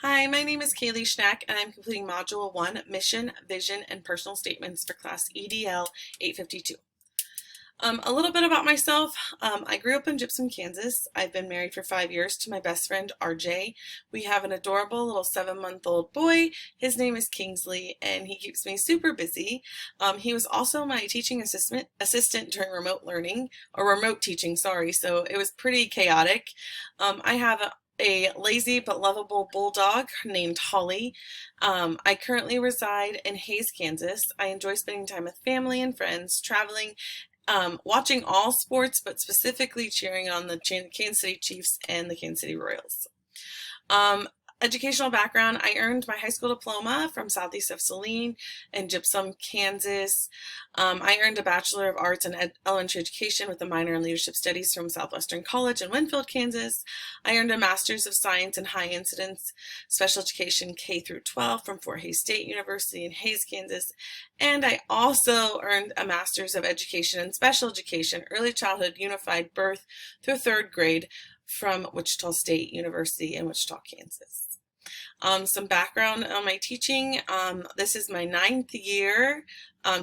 Hi, my name is Kaylee Schnack, and I'm completing Module 1, Mission, Vision, and Personal Statements for Class EDL 852. A little bit about myself. I grew up in Gypsum, Kansas. I've been married for 5 years to my best friend, RJ. We have an adorable little 7-month-old boy. His name is Kingsley, and he keeps me super busy. He was also my teaching assistant during remote learning, or remote teaching, sorry, so it was pretty chaotic. I have a lazy but lovable bulldog named Holly. I currently reside in Hays, Kansas. I enjoy spending time with family and friends, traveling, watching all sports, but specifically cheering on the Kansas City Chiefs and the Kansas City Royals. Educational background, I earned my high school diploma from Southeast of Saline in Gypsum, Kansas. I earned a Bachelor of Arts in Elementary Education with a minor in Leadership Studies from Southwestern College in Winfield, Kansas. I earned a Master's of Science in High Incidence Special Education K through 12 from Fort Hays State University in Hays, Kansas. And I also earned a Master's of Education in Special Education, Early Childhood Unified Birth through 3rd grade from Wichita State University in Wichita, Kansas. Some background on my teaching. This is my 9th year,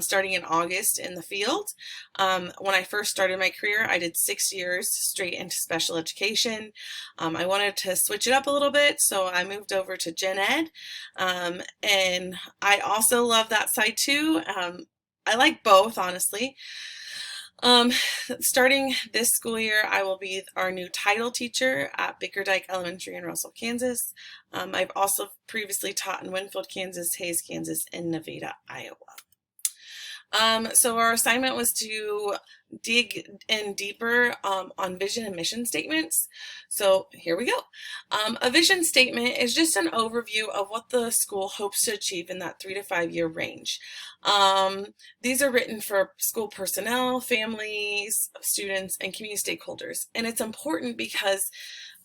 starting in August in the field. When I first started my career, I did 6 years straight into special education. I wanted to switch it up a little bit, so I moved over to Gen Ed, and I also love that side too. I like both, honestly. Starting this school year, I will be our new title teacher at Bickerdike Elementary in Russell, Kansas. I've also previously taught in Winfield, Kansas, Hays, Kansas, and Nevada, Iowa. So our assignment was to dig in deeper on vision and mission statements. So here we go. A vision statement is just an overview of what the school hopes to achieve in that 3 to 5 year range. These are written for school personnel, families, students, and community stakeholders. And it's important because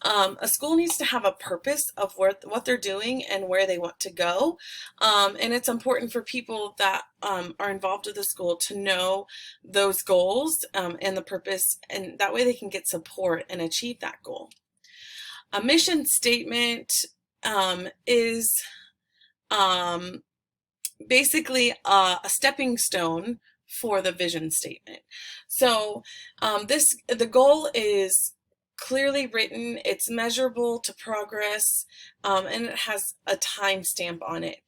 a school needs to have a purpose of what they're doing and where they want to go. And it's important for people that are involved with the school to know those goals and the purpose, and that way they can get support and achieve that goal. A mission statement is basically a stepping stone for the vision statement. So the goal is clearly written, it's measurable to progress, and it has a time stamp on it.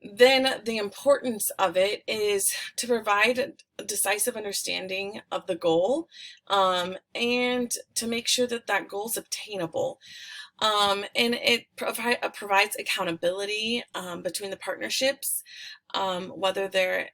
Then the importance of it is to provide a decisive understanding of the goal, and to make sure that that goal is obtainable. And it provides accountability between the partnerships, whether they're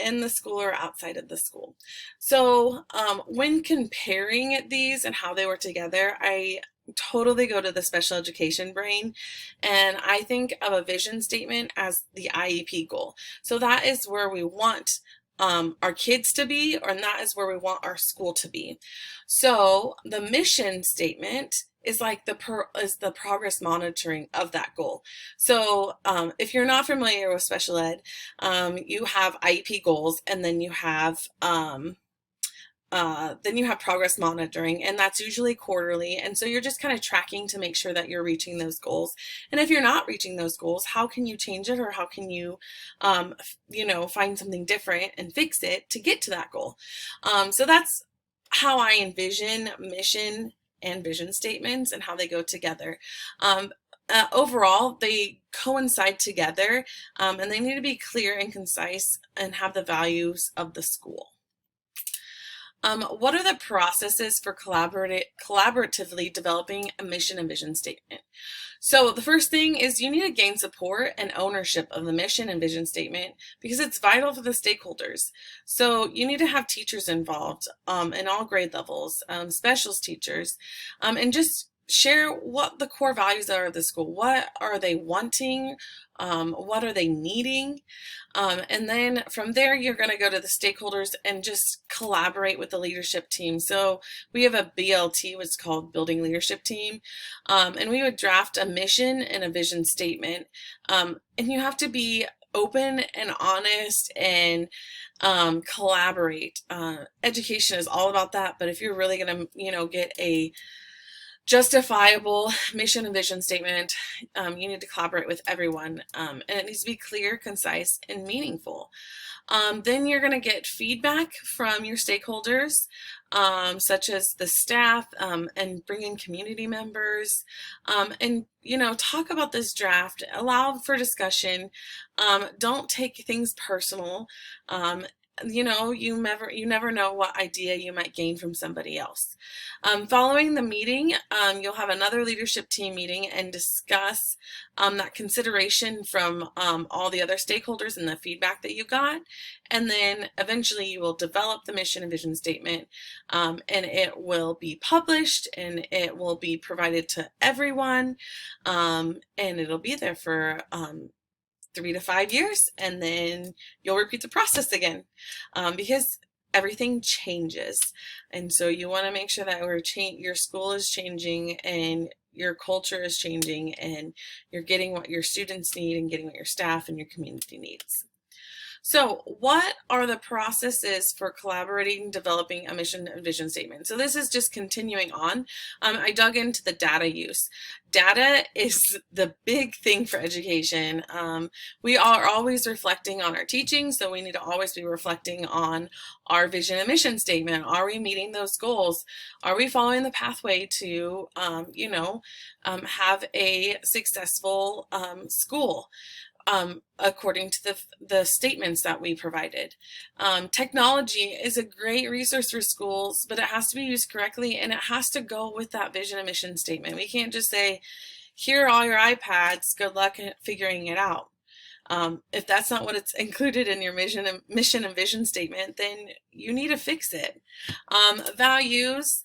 in the school or outside of the school. So when comparing these and how they work together, I totally go to the special education brain, and I think of a vision statement as the IEP goal. So that is where we want our kids to be, and that is where we want our school to be. So the mission statement is like the progress monitoring of that goal. So if you're not familiar with special ed, you have IEP goals, and then you have progress monitoring, and that's usually quarterly. And so you're just kind of tracking to make sure that you're reaching those goals. And if you're not reaching those goals, how can you change it, or how can you, find something different and fix it to get to that goal? So that's how I envision mission and vision statements and how they go together. Overall, they coincide together, and they need to be clear and concise and have the values of the school. What are the processes for collaboratively developing a mission and vision statement? So the first thing is you need to gain support and ownership of the mission and vision statement, because it's vital for the stakeholders. So you need to have teachers involved in all grade levels, specialist teachers, and just share what the core values are of the school. What are they wanting? What are they needing? And then from there, you're going to go to the stakeholders and just collaborate with the leadership team. So we have a BLT, what's called Building Leadership Team, and we would draft a mission and a vision statement. And you have to be open and honest and collaborate. Education is all about that, but if you're really going to, get a justifiable mission and vision statement. You need to collaborate with everyone, and it needs to be clear, concise, and meaningful. Then you're going to get feedback from your stakeholders, such as the staff, and bring in community members, and talk about this draft. Allow for discussion. Don't take things personal. You never know what idea you might gain from somebody else. Following the meeting, you'll have another leadership team meeting and discuss that consideration from all the other stakeholders and the feedback that you got. And then eventually you will develop the mission and vision statement, and it will be published and it will be provided to everyone, and it'll be there for 3 to 5 years, and then you'll repeat the process again, because everything changes, and so you want to make sure that your school is changing and your culture is changing, and you're getting what your students need and getting what your staff and your community needs. So what are the processes for collaborating, developing a mission and vision statement? So this is just continuing on. I dug into the data use. Data is the big thing for education. We are always reflecting on our teaching, so we need to always be reflecting on our vision and mission statement. Are we meeting those goals? Are we following the pathway to, have a successful school? According to the statements that we provided. Technology is a great resource for schools, but it has to be used correctly, and it has to go with that vision and mission statement. We can't just say, here are all your iPads, good luck at figuring it out. If that's not what it's included in your mission and vision statement, then you need to fix it. Values.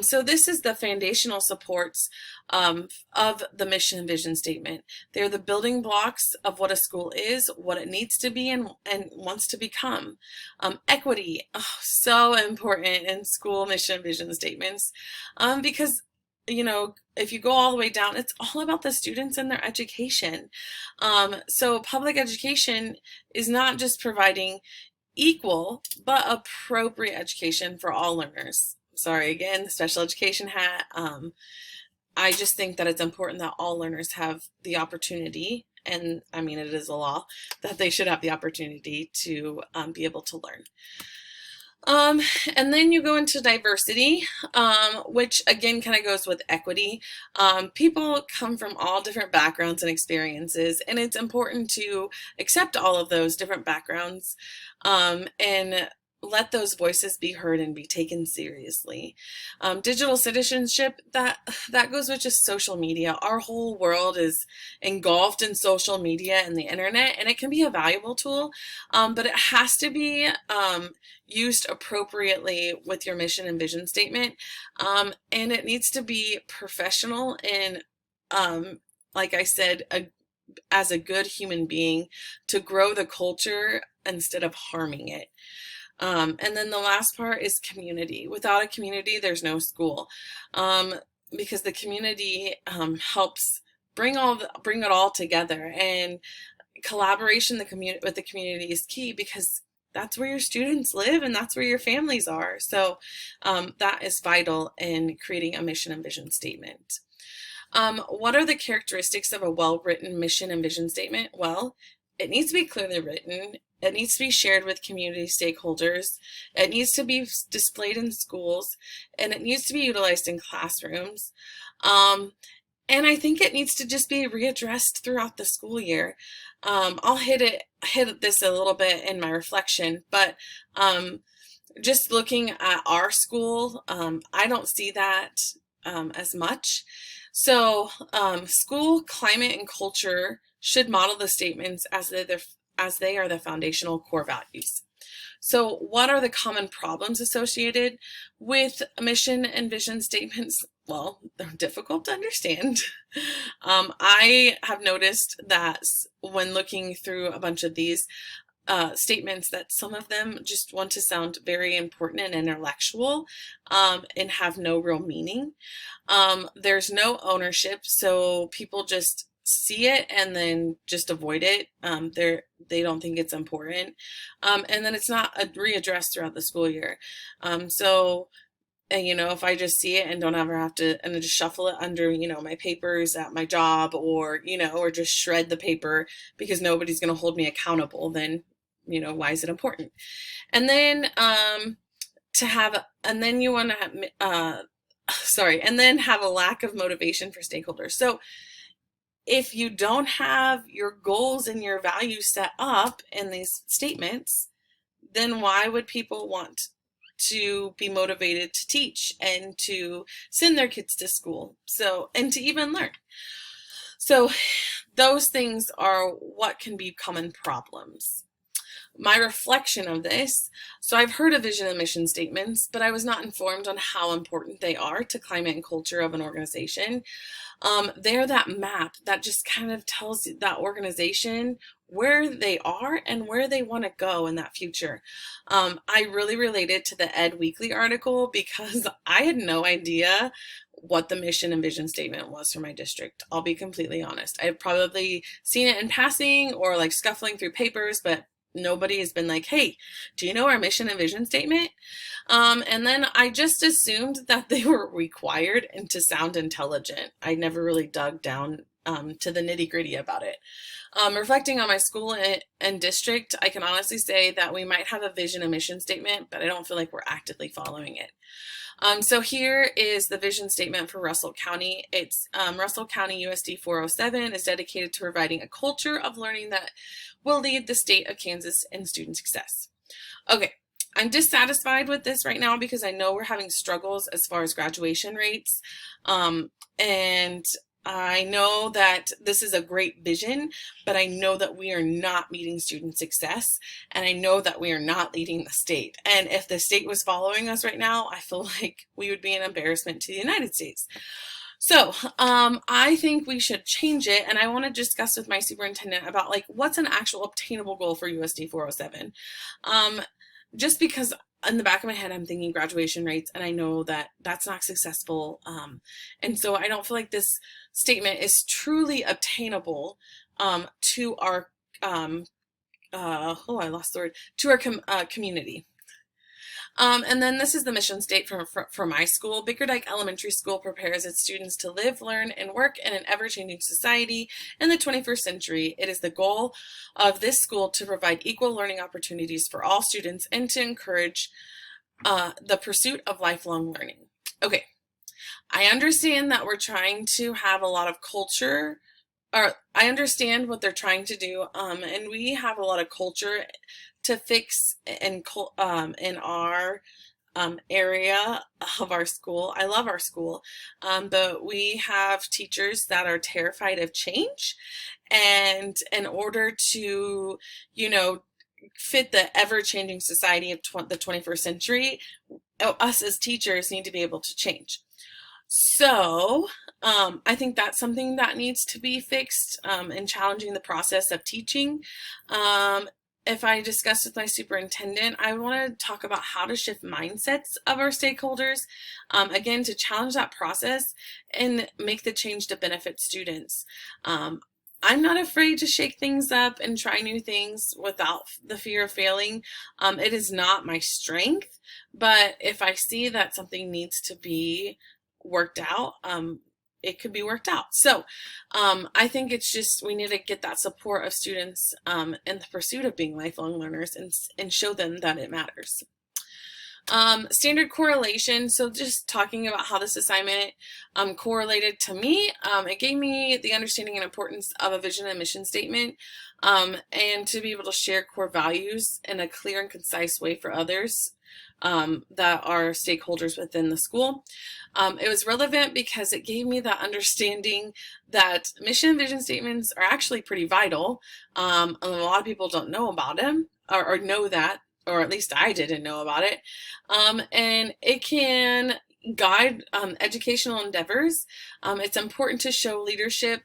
So this is the foundational supports of the mission and vision statement. They're the building blocks of what a school is, what it needs to be, and wants to become. Equity, so important in school mission and vision statements, because if you go all the way down, it's all about the students and their education. So public education is not just providing equal but appropriate education for all learners. Sorry, again, the special education hat. I just think that it's important that all learners have the opportunity, and I mean, it is a law, that they should have the opportunity to be able to learn. And then you go into diversity, which again kind of goes with equity. People come from all different backgrounds and experiences, and it's important to accept all of those different backgrounds, and let those voices be heard and be taken seriously. Digital citizenship, that goes with just social media. Our whole world is engulfed in social media and the internet, and it can be a valuable tool, but it has to be used appropriately with your mission and vision statement, and it needs to be professional and, like I said, as a good human being, to grow the culture instead of harming it. And then the last part is community. Without a community, there's no school, because the community helps bring it all together, and collaboration with the community is key, because that's where your students live and that's where your families are. So that is vital in creating a mission and vision statement. What are the characteristics of a well-written mission and vision statement? Well, it needs to be clearly written. It needs to be shared with community stakeholders. It needs to be displayed in schools, and it needs to be utilized in classrooms. And I think it needs to just be readdressed throughout the school year. I'll hit this a little bit in my reflection, but just looking at our school, I don't see that as much. So school climate and culture should model the statements as they are the foundational core values. So what are the common problems associated with mission and vision statements? Well, they're difficult to understand. I have noticed that when looking through a bunch of these statements, that some of them just want to sound very important and intellectual, and have no real meaning. There's no ownership, so people just see it and then just avoid it. They don't think it's important, and then it's not readdressed throughout the school year. So and, if I just see it and don't ever have to, and I just shuffle it under, my papers at my job, or, or just shred the paper because nobody's going to hold me accountable, then, why is it important? And then, and then you want to and then have a lack of motivation for stakeholders. So if you don't have your goals and your values set up in these statements, then why would people want to be motivated to teach and to send their kids to school? And to even learn. So those things are what can be common problems. My reflection of this, so I've heard of vision and mission statements, but I was not informed on how important they are to climate and culture of an organization. They're that map that just kind of tells that organization where they are and where they want to go in that future. I really related to the Ed Weekly article because I had no idea what the mission and vision statement was for my district. I'll be completely honest. I've probably seen it in passing or like scuffling through papers, but nobody has been like, hey, do you know our mission and vision statement? And then I just assumed that they were required and to sound intelligent. I never really dug down to the nitty gritty about it. Reflecting on my school and district, I can honestly say that we might have a vision and mission statement, but I don't feel like we're actively following it. So here is the vision statement for Russell County. It's Russell County USD 407 is dedicated to providing a culture of learning that will lead the state of Kansas in student success. Okay, I'm dissatisfied with this right now because I know we're having struggles as far as graduation rates. And I know that this is a great vision, but I know that we are not meeting student success, and I know that we are not leading the state. And if the state was following us right now, I feel like we would be an embarrassment to the United States. So I think we should change it, and I want to discuss with my superintendent about like what's an actual obtainable goal for USD 407. Just because in the back of my head, I'm thinking graduation rates, and I know that that's not successful. And so I don't feel like this statement is truly obtainable to our, to our community. And then this is the mission statement for my school. Bickerdike Elementary School prepares its students to live, learn, and work in an ever-changing society in the 21st century. It is the goal of this school to provide equal learning opportunities for all students and to encourage the pursuit of lifelong learning. Okay, I understand that we're trying to have a lot of culture, or I understand what they're trying to do, and we have a lot of culture to fix in our area of our school. I love our school, but we have teachers that are terrified of change, and in order to, fit the ever-changing society of the 21st century, us as teachers need to be able to change. So I think that's something that needs to be fixed in challenging the process of teaching. If I discuss with my superintendent, I want to talk about how to shift mindsets of our stakeholders, again, to challenge that process and make the change to benefit students. I'm not afraid to shake things up and try new things without the fear of failing. It is not my strength, but if I see that something needs to be worked out, it could be worked out. So I think it's just we need to get that support of students in the pursuit of being lifelong learners and show them that it matters. Standard correlation. So just talking about how this assignment correlated to me, it gave me the understanding and importance of a vision and mission statement, and to be able to share core values in a clear and concise way for others that are stakeholders within the school. It was relevant because it gave me that understanding that mission and vision statements are actually pretty vital. And a lot of people don't know about them or know that, or at least I didn't know about it. And it can guide educational endeavors. It's important to show leadership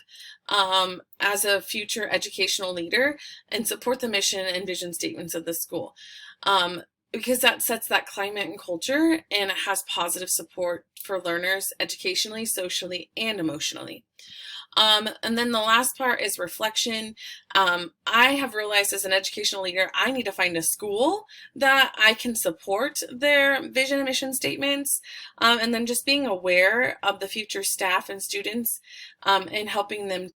as a future educational leader and support the mission and vision statements of the school. Because that sets that climate and culture, and it has positive support for learners educationally, socially, and emotionally. And then the last part is reflection. I have realized as an educational leader, I need to find a school that I can support their vision and mission statements, and then just being aware of the future staff and students, and helping them